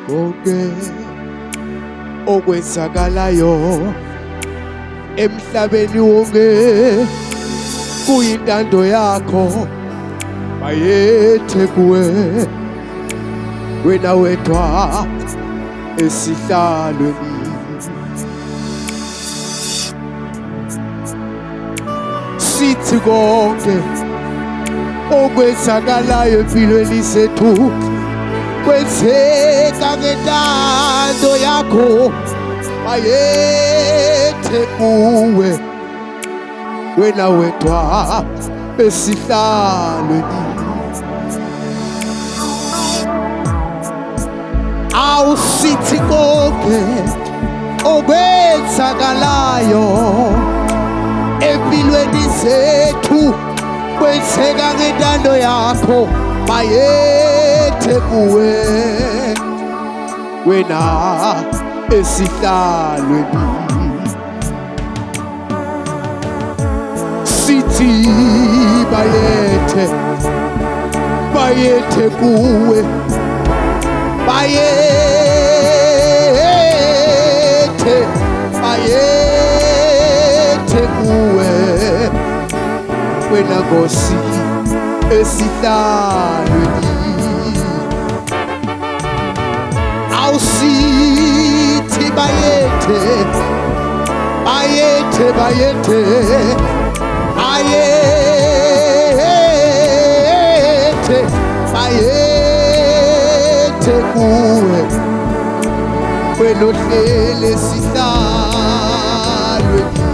konke okwenzakalayo emhlabeni wonke kuyintando yakho bayethe kuwe wena wedwa esihlalweni sithi konke okwenzakalayo empilweni zethu kwenzeka ngentando yakho bayethe kuwe wena wedwa esihlalweni awusithi konke okwenzakalayo empilweni zethu kwenzeka ngentando yakho bayethe kuwe wena esihlalweni sithi bayethe kuwe bayethe kuwe wena Nkosi esihlalweni awusithi bayethe kuwe wena ohlele esihlalweni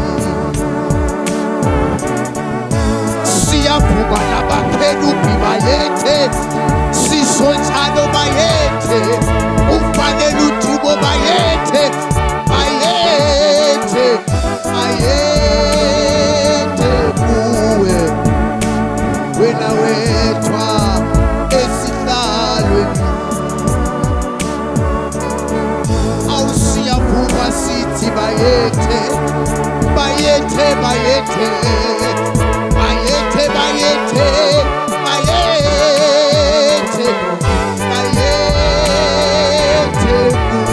siyaphuma nabakerubi bayethe sisonjalo bayethe ufanele uthubo bayethe kuwe wena wedwa esihlalweni awusiyaphuma sithi bayethe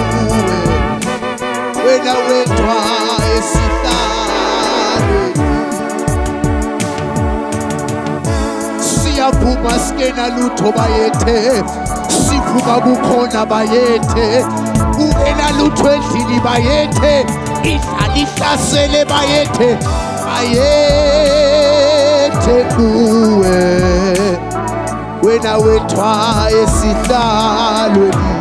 kuwe wena wedwa esihlalweni siyaphuma skena lutho bayethe siphuma bukhona bayethe ungena lutho endlini bayethe ihlasele bayethe kuwe wena wedwa esihlalweni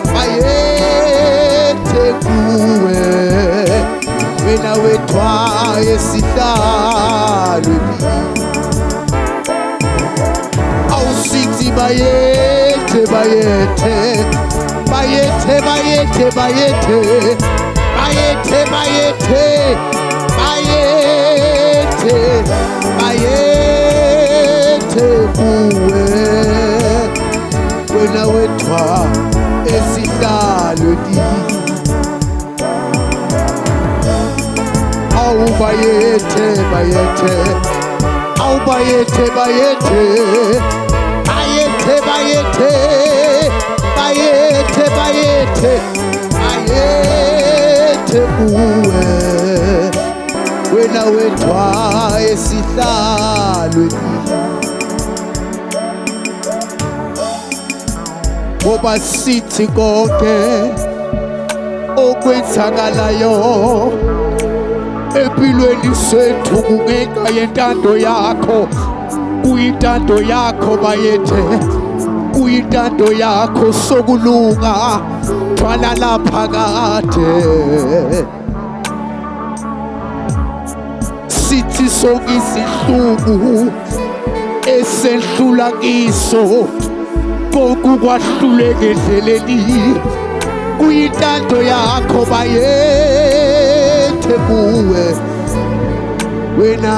bayethe kuwe wena wedwa esihlalweni awusithi bayethe kuwe wena wedwa esihlalweni awubayethe kuwe wena wedwa esihlalweni ngoba sithi konke okwenzakalayo empilweni zethu kungenxa yentando yakho kuyintando yakho bayethe kuyintando yakho sokulunga thwala lapha kade sithi sonke izihluku esehlula kiso kokukwahluleka endleleni kuyintando yakho bayethe kuwe wena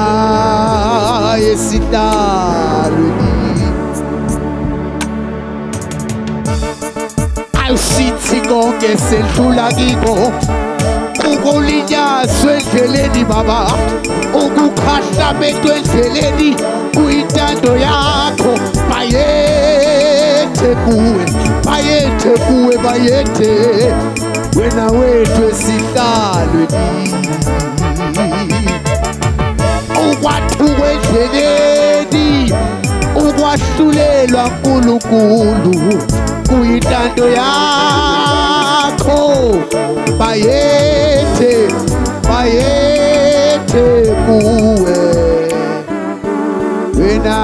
esihlalweni asithi konke sedlula kiko. Ukulinyazwa endleleni baba, ukukhahlametwa endleleni kuyintando yakho. Bayethe kuwe, bayethe kuwe, bayethe wena wethu esihlalweni. Ukwathuka endleleni, ukwahlulelwa uNkulunkulu kuyintando yakho. Bayethe, bayethe kuwe wena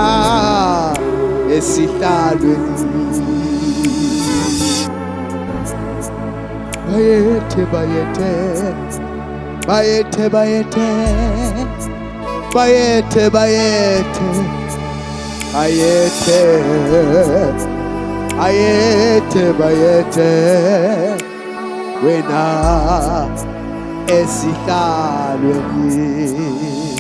esihlalweni. Bayethe, bayethe, bayethe, bayethe, bayethe, bayethe, bayethe, bayethe, bayethe wena esihlalweni.